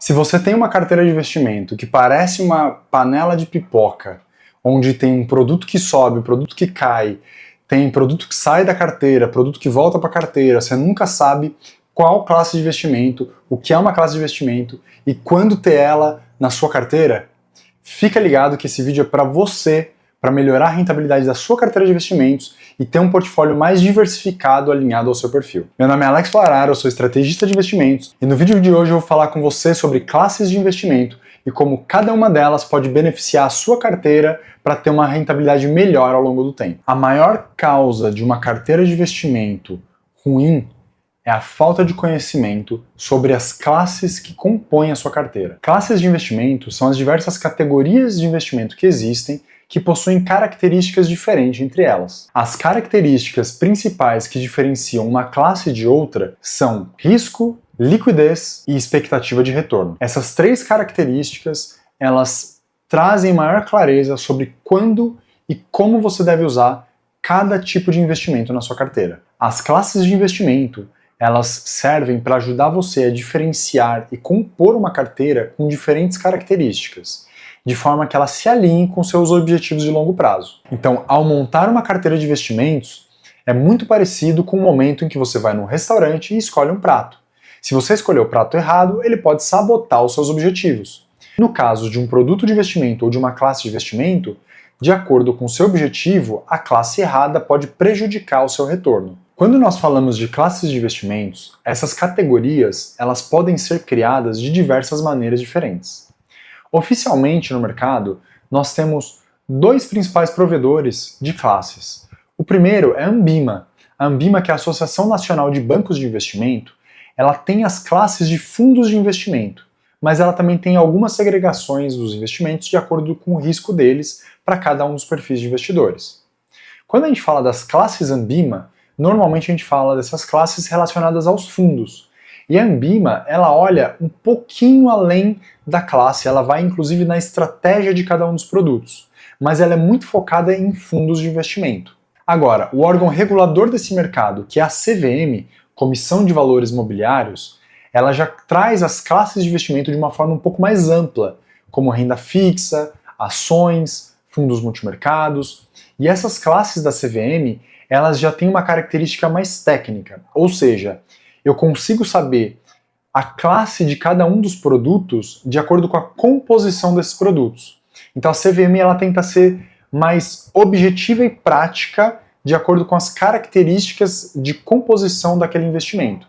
Se você tem uma carteira de investimento que parece uma panela de pipoca, onde tem um produto que sobe, um produto que cai, tem produto que sai da carteira, produto que volta para a carteira, você nunca sabe qual classe de investimento, o que é uma classe de investimento e quando ter ela na sua carteira, fica ligado que esse vídeo é para você, para melhorar a rentabilidade da sua carteira de investimentos e ter um portfólio mais diversificado alinhado ao seu perfil. Meu nome é Alex Flararo, eu sou estrategista de investimentos e no vídeo de hoje eu vou falar com você sobre classes de investimento e como cada uma delas pode beneficiar a sua carteira para ter uma rentabilidade melhor ao longo do tempo. A maior causa de uma carteira de investimento ruim é a falta de conhecimento sobre as classes que compõem a sua carteira. Classes de investimento são as diversas categorias de investimento que existem que possuem características diferentes entre elas. As características principais que diferenciam uma classe de outra são risco, liquidez e expectativa de retorno. Essas três características, elas trazem maior clareza sobre quando e como você deve usar cada tipo de investimento na sua carteira. As classes de investimento, elas servem para ajudar você a diferenciar e compor uma carteira com diferentes características, de forma que ela se alinhe com seus objetivos de longo prazo. Então, ao montar uma carteira de investimentos, é muito parecido com o momento em que você vai num restaurante e escolhe um prato. Se você escolher o prato errado, ele pode sabotar os seus objetivos. No caso de um produto de investimento ou de uma classe de investimento, de acordo com o seu objetivo, a classe errada pode prejudicar o seu retorno. Quando nós falamos de classes de investimentos, essas categorias elas podem ser criadas de diversas maneiras diferentes. Oficialmente no mercado, nós temos dois principais provedores de classes. O primeiro é a Ambima. A Ambima, que é a Associação Nacional de Bancos de Investimento, ela tem as classes de fundos de investimento, mas ela também tem algumas segregações dos investimentos de acordo com o risco deles para cada um dos perfis de investidores. Quando a gente fala das classes Ambima, normalmente a gente fala dessas classes relacionadas aos fundos. E a Ambima, ela olha um pouquinho além da classe, ela vai inclusive na estratégia de cada um dos produtos, mas ela é muito focada em fundos de investimento. Agora, o órgão regulador desse mercado, que é a CVM, Comissão de Valores Mobiliários, ela já traz as classes de investimento de uma forma um pouco mais ampla, como renda fixa, ações, fundos multimercados, e essas classes da CVM, elas já têm uma característica mais técnica, ou seja, eu consigo saber a classe de cada um dos produtos de acordo com a composição desses produtos. Então a CVM ela tenta ser mais objetiva e prática de acordo com as características de composição daquele investimento.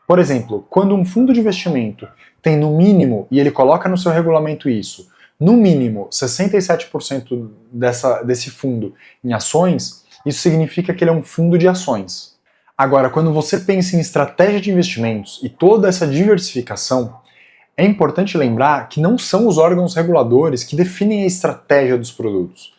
Por exemplo, quando um fundo de investimento tem no mínimo, e ele coloca no seu regulamento isso, no mínimo 67% desse fundo em ações, isso significa que ele é um fundo de ações. Agora, quando você pensa em estratégia de investimentos e toda essa diversificação, é importante lembrar que não são os órgãos reguladores que definem a estratégia dos produtos,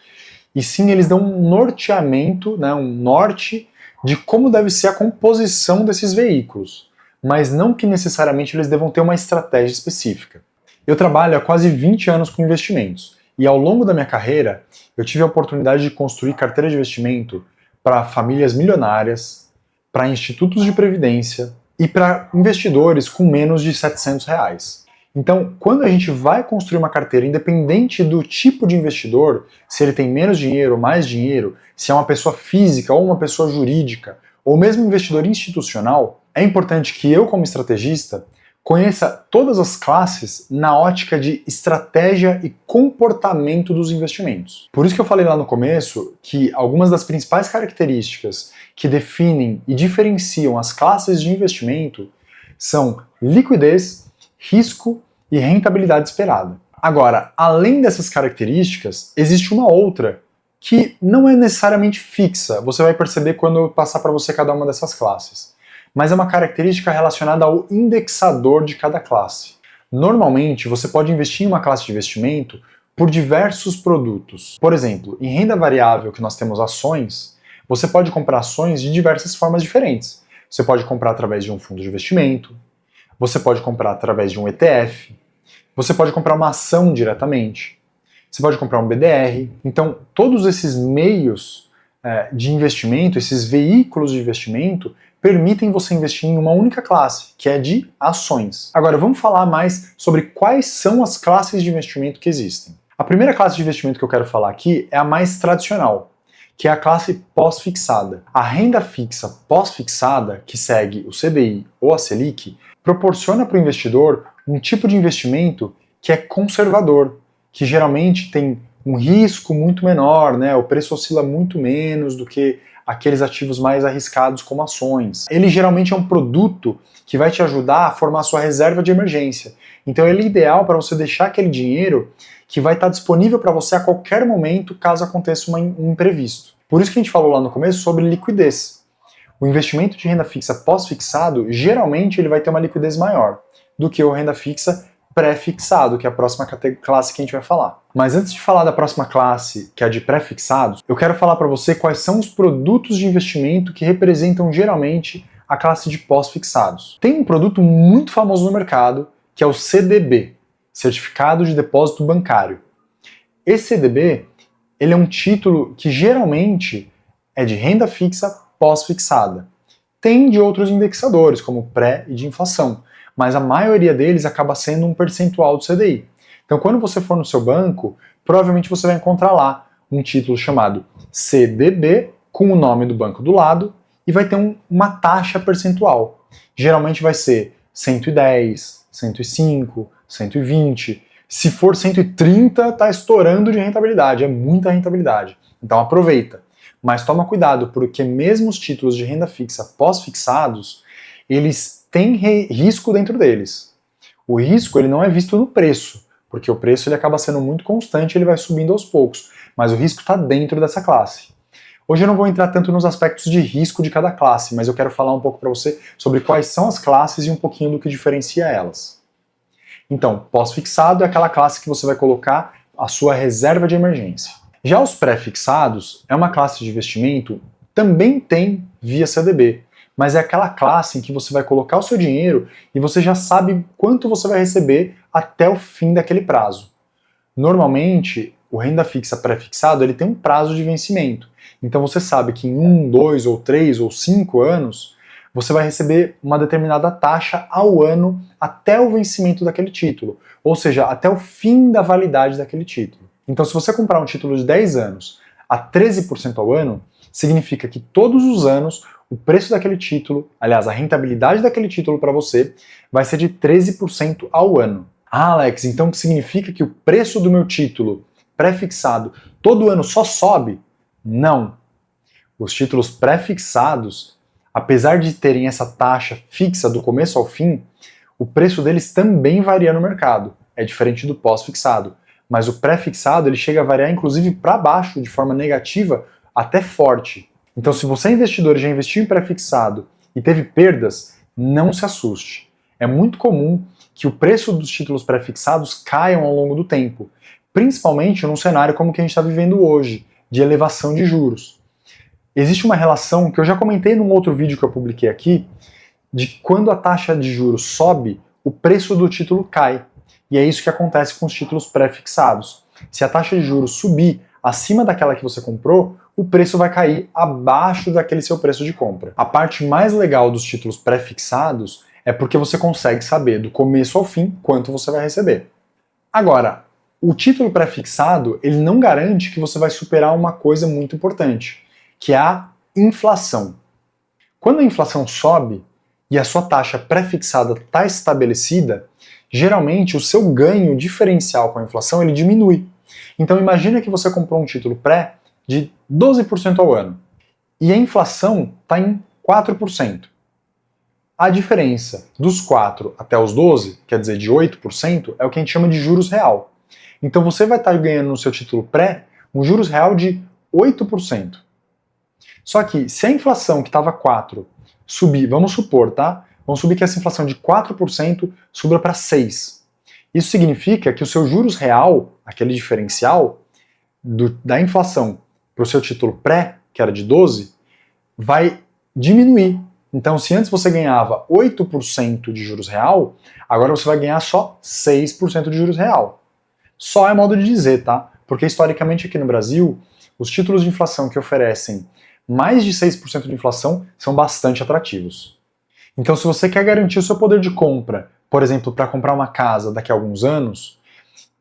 e sim eles dão um norteamento, um norte de como deve ser a composição desses veículos, mas não que necessariamente eles devam ter uma estratégia específica. Eu trabalho há quase 20 anos com investimentos, e ao longo da minha carreira eu tive a oportunidade de construir carteira de investimento para famílias milionárias, para institutos de previdência e para investidores com menos de R$700. Então, quando a gente vai construir uma carteira, independente do tipo de investidor, se ele tem menos dinheiro ou mais dinheiro, se é uma pessoa física ou uma pessoa jurídica, ou mesmo investidor institucional, é importante que eu, como estrategista, conheça todas as classes na ótica de estratégia e comportamento dos investimentos. Por isso que eu falei lá no começo que algumas das principais características que definem e diferenciam as classes de investimento são liquidez, risco e rentabilidade esperada. Agora, além dessas características, existe uma outra que não é necessariamente fixa, você vai perceber quando eu passar para você cada uma dessas classes. Mas é uma característica relacionada ao indexador de cada classe. Normalmente, você pode investir em uma classe de investimento por diversos produtos. Por exemplo, em renda variável, que nós temos ações, você pode comprar ações de diversas formas diferentes. Você pode comprar através de um fundo de investimento, você pode comprar através de um ETF, você pode comprar uma ação diretamente, você pode comprar um BDR. Então, todos esses meios de investimento, esses veículos de investimento, permitem você investir em uma única classe, que é de ações. Agora vamos falar mais sobre quais são as classes de investimento que existem. A primeira classe de investimento que eu quero falar aqui é a mais tradicional, que é a classe pós-fixada. A renda fixa pós-fixada, que segue o CDI ou a Selic, proporciona para o investidor um tipo de investimento que é conservador, que geralmente tem um risco muito menor, né? O preço oscila muito menos do que aqueles ativos mais arriscados como ações. Ele geralmente é um produto que vai te ajudar a formar sua reserva de emergência. Então ele é ideal para você deixar aquele dinheiro que vai estar disponível para você a qualquer momento caso aconteça um imprevisto. Por isso que a gente falou lá no começo sobre liquidez. O investimento de renda fixa pós-fixado, geralmente ele vai ter uma liquidez maior do que o renda fixa pré-fixado, que é a próxima classe que a gente vai falar. Mas antes de falar da próxima classe, que é a de pré-fixados, eu quero falar para você quais são os produtos de investimento que representam geralmente a classe de pós-fixados. Tem um produto muito famoso no mercado, que é o CDB, Certificado de Depósito Bancário. Esse CDB, ele é um título que geralmente é de renda fixa pós-fixada. Tem de outros indexadores, como pré e de inflação, mas a maioria deles acaba sendo um percentual do CDI. Então, quando você for no seu banco, provavelmente você vai encontrar lá um título chamado CDB, com o nome do banco do lado, e vai ter uma taxa percentual. Geralmente vai ser 110, 105, 120. Se for 130, está estourando de rentabilidade, é muita rentabilidade. Então aproveita. Mas toma cuidado, porque mesmo os títulos de renda fixa pós-fixados, eles têm risco dentro deles. O risco ele não é visto no preço, porque o preço ele acaba sendo muito constante, ele vai subindo aos poucos, mas o risco está dentro dessa classe. Hoje eu não vou entrar tanto nos aspectos de risco de cada classe, mas eu quero falar um pouco para você sobre quais são as classes e um pouquinho do que diferencia elas. Então, pós-fixado é aquela classe que você vai colocar a sua reserva de emergência. Já os pré-fixados é uma classe de investimento, também tem via CDB, mas é aquela classe em que você vai colocar o seu dinheiro e você já sabe quanto você vai receber até o fim daquele prazo. Normalmente, o renda fixa pré-fixado ele tem um prazo de vencimento. Então você sabe que em 1, 2 ou 3 ou 5 anos, você vai receber uma determinada taxa ao ano até o vencimento daquele título, ou seja, até o fim da validade daquele título. Então se você comprar um título de 10 anos a 13% ao ano, significa que todos os anos o preço daquele título, aliás, a rentabilidade daquele título para você, vai ser de 13% ao ano. Ah, Alex, então significa que o preço do meu título pré-fixado todo ano só sobe? Não. Os títulos pré-fixados, apesar de terem essa taxa fixa do começo ao fim, o preço deles também varia no mercado. É diferente do pós-fixado. Mas o pré-fixado ele chega a variar inclusive para baixo, de forma negativa, até forte. Então, se você é investidor e já investiu em pré-fixado e teve perdas, não se assuste. É muito comum que o preço dos títulos pré-fixados caiam ao longo do tempo, principalmente num cenário como o que a gente está vivendo hoje, de elevação de juros. Existe uma relação que eu já comentei num outro vídeo que eu publiquei aqui, de que quando a taxa de juros sobe, o preço do título cai. E é isso que acontece com os títulos pré-fixados. Se a taxa de juros subir acima daquela que você comprou, o preço vai cair abaixo daquele seu preço de compra. A parte mais legal dos títulos pré-fixados é porque você consegue saber do começo ao fim quanto você vai receber. Agora, o título pré-fixado, ele não garante que você vai superar uma coisa muito importante, que é a inflação. Quando a inflação sobe e a sua taxa pré-fixada está estabelecida, geralmente o seu ganho diferencial com a inflação ele diminui. Então imagina que você comprou um título pré de 12% ao ano e a inflação está em 4%. A diferença dos 4 até os 12, quer dizer, de 8%, é o que a gente chama de juros real. Então você vai estar ganhando no seu título pré um juros real de 8%. Só que se a inflação que estava 4 subir, vamos supor, tá? Vamos subir que essa inflação de 4% suba para 6%. Isso significa que o seu juros real, aquele diferencial da inflação para o seu título pré, que era de 12, vai diminuir. Então, se antes você ganhava 8% de juros real, agora você vai ganhar só 6% de juros real. Só é modo de dizer, tá? Porque historicamente aqui no Brasil, os títulos de inflação que oferecem mais de 6% de inflação são bastante atrativos. Então, se você quer garantir o seu poder de compra, por exemplo, para comprar uma casa daqui a alguns anos,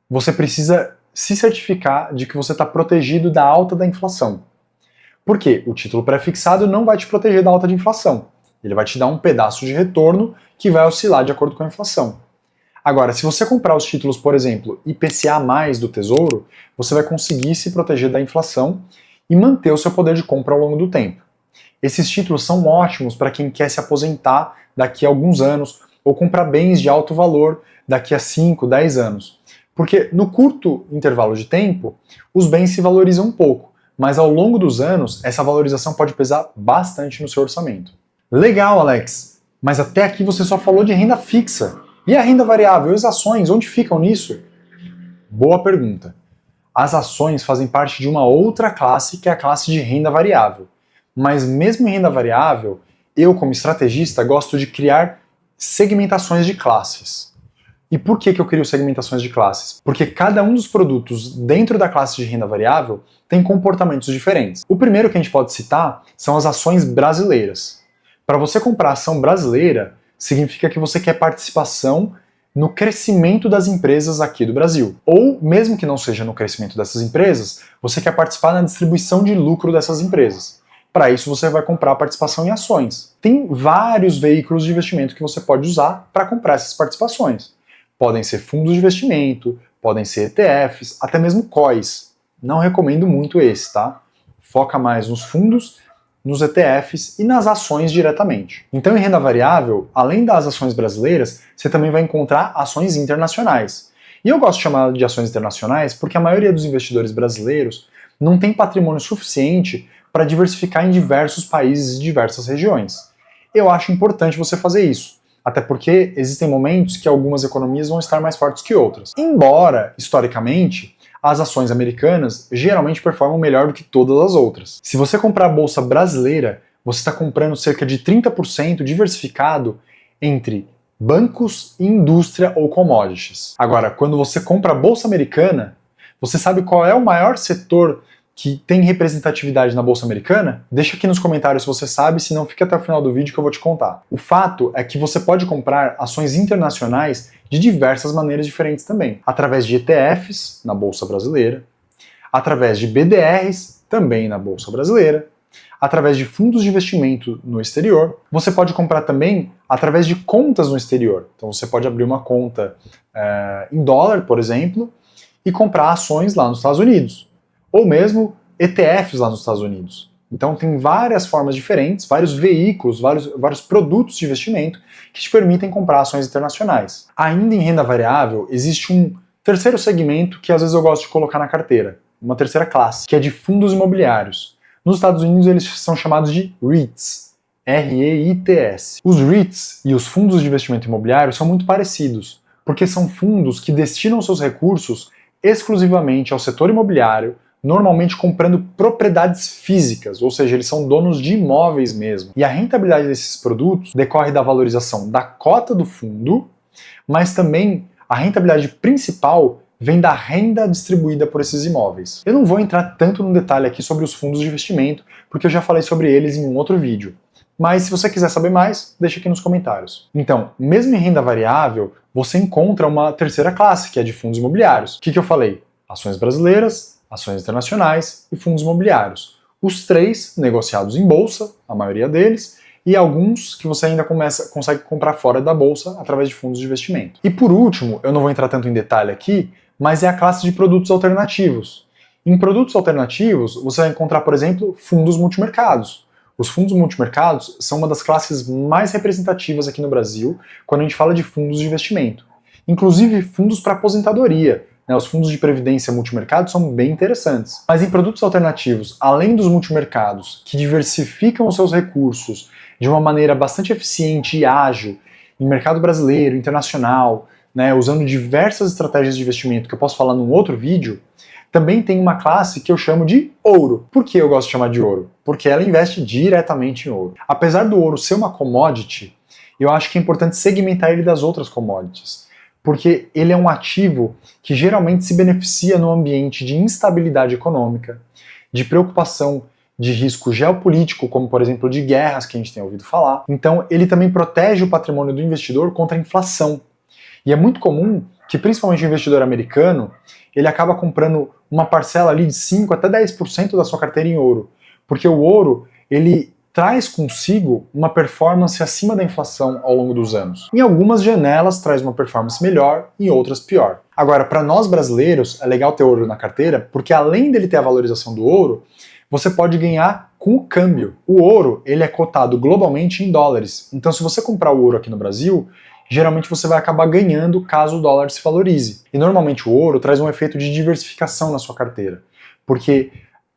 você precisa se certificar de que você está protegido da alta da inflação. Por quê? O título pré-fixado não vai te proteger da alta de inflação. Ele vai te dar um pedaço de retorno que vai oscilar de acordo com a inflação. Agora, se você comprar os títulos, por exemplo, IPCA+ do Tesouro, você vai conseguir se proteger da inflação e manter o seu poder de compra ao longo do tempo. Esses títulos são ótimos para quem quer se aposentar daqui a alguns anos ou comprar bens de alto valor daqui a 5, 10 anos. Porque no curto intervalo de tempo, os bens se valorizam um pouco, mas ao longo dos anos, essa valorização pode pesar bastante no seu orçamento. Legal, Alex, mas até aqui você só falou de renda fixa. E a renda variável e as ações, onde ficam nisso? Boa pergunta. As ações fazem parte de uma outra classe, que é a classe de renda variável. Mas mesmo em renda variável, eu como estrategista gosto de criar segmentações de classes. E por que eu crio segmentações de classes? Porque cada um dos produtos dentro da classe de renda variável tem comportamentos diferentes. O primeiro que a gente pode citar são as ações brasileiras. Para você comprar ação brasileira, significa que você quer participação no crescimento das empresas aqui do Brasil. Ou, mesmo que não seja no crescimento dessas empresas, você quer participar na distribuição de lucro dessas empresas. Para isso, você vai comprar participação em ações. Tem vários veículos de investimento que você pode usar para comprar essas participações. Podem ser fundos de investimento, podem ser ETFs, até mesmo COIs. Não recomendo muito esse, tá? Foca mais nos fundos, nos ETFs e nas ações diretamente. Então, em renda variável, além das ações brasileiras, você também vai encontrar ações internacionais. E eu gosto de chamar de ações internacionais porque a maioria dos investidores brasileiros não tem patrimônio suficiente para diversificar em diversos países e diversas regiões. Eu acho importante você fazer isso, até porque existem momentos que algumas economias vão estar mais fortes que outras. Embora, historicamente, as ações americanas geralmente performam melhor do que todas as outras. Se você comprar a bolsa brasileira, você está comprando cerca de 30% diversificado entre bancos, indústria ou commodities. Agora, quando você compra a bolsa americana, você sabe qual é o maior setor que tem representatividade na bolsa americana? Deixa aqui nos comentários se você sabe, se não, fica até o final do vídeo que eu vou te contar. O fato é que você pode comprar ações internacionais de diversas maneiras diferentes também. Através de ETFs, na bolsa brasileira, através de BDRs, também na bolsa brasileira, através de fundos de investimento no exterior. Você pode comprar também através de contas no exterior. Então você pode abrir uma conta em dólar, por exemplo, e comprar ações lá nos Estados Unidos. Ou mesmo ETFs lá nos Estados Unidos. Então tem várias formas diferentes, vários veículos, vários produtos de investimento que te permitem comprar ações internacionais. Ainda em renda variável, existe um terceiro segmento que às vezes eu gosto de colocar na carteira, uma terceira classe, que é de fundos imobiliários. Nos Estados Unidos eles são chamados de REITs, R-E-I-T-S. Os REITs e os fundos de investimento imobiliário são muito parecidos, porque são fundos que destinam seus recursos exclusivamente ao setor imobiliário, normalmente comprando propriedades físicas, ou seja, eles são donos de imóveis mesmo. E a rentabilidade desses produtos decorre da valorização da cota do fundo, mas também a rentabilidade principal vem da renda distribuída por esses imóveis. Eu não vou entrar tanto no detalhe aqui sobre os fundos de investimento, porque eu já falei sobre eles em um outro vídeo. Mas se você quiser saber mais, deixa aqui nos comentários. Então, mesmo em renda variável, você encontra uma terceira classe, que é de fundos imobiliários. O que eu falei? Ações brasileiras, ações internacionais e fundos imobiliários. Os três negociados em bolsa, a maioria deles, e alguns que você ainda consegue comprar fora da bolsa através de fundos de investimento. E por último, eu não vou entrar tanto em detalhe aqui, mas é a classe de produtos alternativos. Em produtos alternativos, você vai encontrar, por exemplo, fundos multimercados. Os fundos multimercados são uma das classes mais representativas aqui no Brasil quando a gente fala de fundos de investimento. Inclusive fundos para aposentadoria. Os fundos de previdência multimercado são bem interessantes. Mas em produtos alternativos, além dos multimercados, que diversificam os seus recursos de uma maneira bastante eficiente e ágil, em mercado brasileiro, internacional, usando diversas estratégias de investimento que eu posso falar num outro vídeo, também tem uma classe que eu chamo de ouro. Por que eu gosto de chamar de ouro? Porque ela investe diretamente em ouro. Apesar do ouro ser uma commodity, eu acho que é importante segmentar ele das outras commodities. Porque ele é um ativo que geralmente se beneficia no ambiente de instabilidade econômica, de preocupação de risco geopolítico, como por exemplo de guerras que a gente tem ouvido falar. Então ele também protege o patrimônio do investidor contra a inflação. E é muito comum que principalmente o investidor americano, ele acaba comprando uma parcela ali de 5 até 10% da sua carteira em ouro, porque o ouro, ele traz consigo uma performance acima da inflação ao longo dos anos. Em algumas janelas traz uma performance melhor, em outras pior. Agora, para nós brasileiros, é legal ter ouro na carteira, porque além dele ter a valorização do ouro, você pode ganhar com o câmbio. O ouro, ele é cotado globalmente em dólares. Então, se você comprar o ouro aqui no Brasil, geralmente você vai acabar ganhando caso o dólar se valorize. E normalmente o ouro traz um efeito de diversificação na sua carteira, porque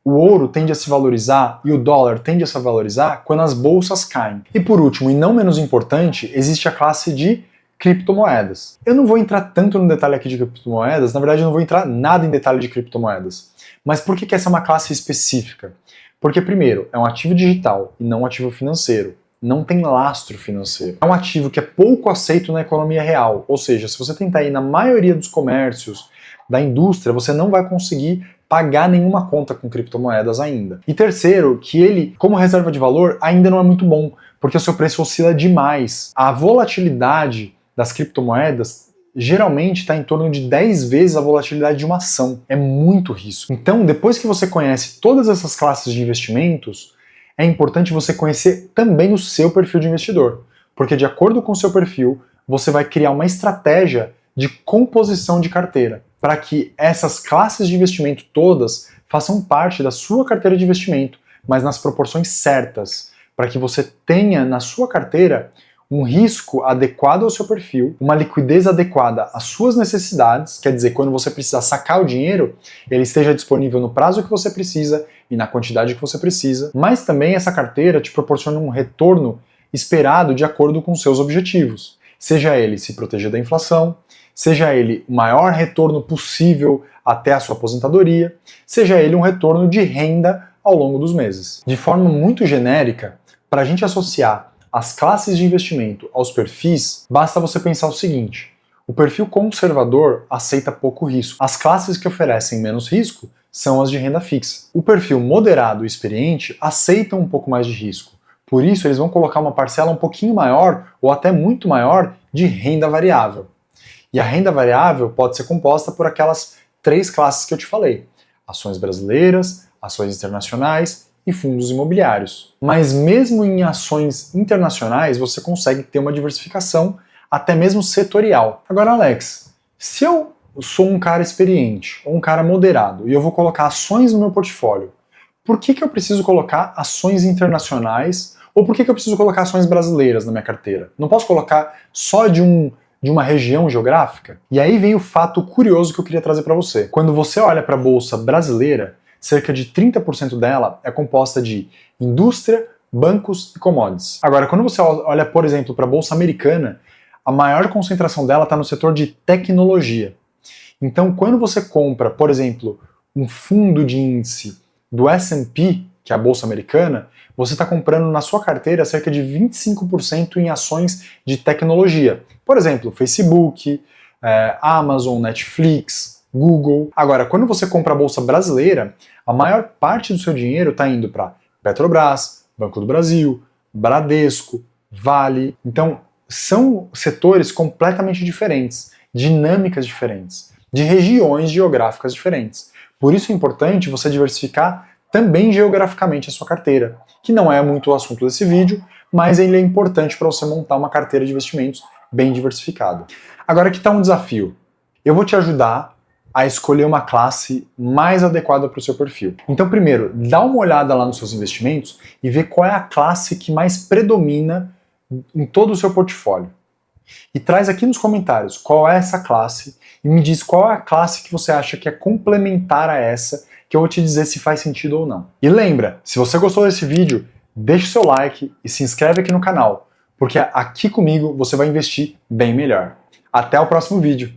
o ouro tende a se valorizar e o dólar tende a se valorizar quando as bolsas caem. E por último, e não menos importante, existe a classe de criptomoedas. Eu não vou entrar tanto no detalhe aqui de criptomoedas, na verdade eu não vou entrar nada em detalhe de criptomoedas. Mas por que essa é uma classe específica? Porque, primeiro, é um ativo digital e não um ativo financeiro. Não tem lastro financeiro. É um ativo que é pouco aceito na economia real. Ou seja, se você tentar ir na maioria dos comércios da indústria, você não vai conseguir pagar nenhuma conta com criptomoedas ainda. E terceiro, que ele, como reserva de valor, ainda não é muito bom, porque o seu preço oscila demais. A volatilidade das criptomoedas geralmente está em torno de 10 vezes a volatilidade de uma ação. É muito risco. Então, depois que você conhece todas essas classes de investimentos, é importante você conhecer também o seu perfil de investidor, porque de acordo com o seu perfil, você vai criar uma estratégia de composição de carteira, para que essas classes de investimento todas façam parte da sua carteira de investimento, mas nas proporções certas, para que você tenha na sua carteira um risco adequado ao seu perfil, uma liquidez adequada às suas necessidades, quer dizer, quando você precisar sacar o dinheiro, ele esteja disponível no prazo que você precisa e na quantidade que você precisa, mas também essa carteira te proporciona um retorno esperado de acordo com seus objetivos, seja ele se proteger da inflação, seja ele o maior retorno possível até a sua aposentadoria, seja ele um retorno de renda ao longo dos meses. De forma muito genérica, para a gente associar as classes de investimento aos perfis, basta você pensar o seguinte: o perfil conservador aceita pouco risco. As classes que oferecem menos risco são as de renda fixa. O perfil moderado e experiente aceita um pouco mais de risco. Por isso, eles vão colocar uma parcela um pouquinho maior ou até muito maior de renda variável. E a renda variável pode ser composta por aquelas 3 classes que eu te falei: ações brasileiras, ações internacionais e fundos imobiliários. Mas mesmo em ações internacionais, você consegue ter uma diversificação até mesmo setorial. Agora, Alex, se eu sou um cara experiente ou um cara moderado e eu vou colocar ações no meu portfólio, por que eu preciso colocar ações internacionais ou por que eu preciso colocar ações brasileiras na minha carteira? Não posso colocar só de uma região geográfica? E aí vem o fato curioso que eu queria trazer para você. Quando você olha para a bolsa brasileira, cerca de 30% dela é composta de indústria, bancos e commodities. Agora, quando você olha, por exemplo, para a bolsa americana, a maior concentração dela está no setor de tecnologia. Então, quando você compra, por exemplo, um fundo de índice do S&P, que é a bolsa americana, você está comprando na sua carteira cerca de 25% em ações de tecnologia. Por exemplo, Facebook, Amazon, Netflix, Google. Agora, quando você compra a bolsa brasileira, a maior parte do seu dinheiro está indo para Petrobras, Banco do Brasil, Bradesco, Vale. Então, são setores completamente diferentes, dinâmicas diferentes, de regiões geográficas diferentes. Por isso é importante você diversificar também geograficamente a sua carteira, que não é muito o assunto desse vídeo, mas ele é importante para você montar uma carteira de investimentos bem diversificada. Agora, aqui está um desafio. Eu vou te ajudar a escolher uma classe mais adequada para o seu perfil. Então, primeiro, dá uma olhada lá nos seus investimentos e vê qual é a classe que mais predomina em todo o seu portfólio. E traz aqui nos comentários qual é essa classe e me diz qual é a classe que você acha que é complementar a essa, que eu vou te dizer se faz sentido ou não. E lembra, se você gostou desse vídeo, deixa o seu like e se inscreve aqui no canal, porque aqui comigo você vai investir bem melhor. Até o próximo vídeo!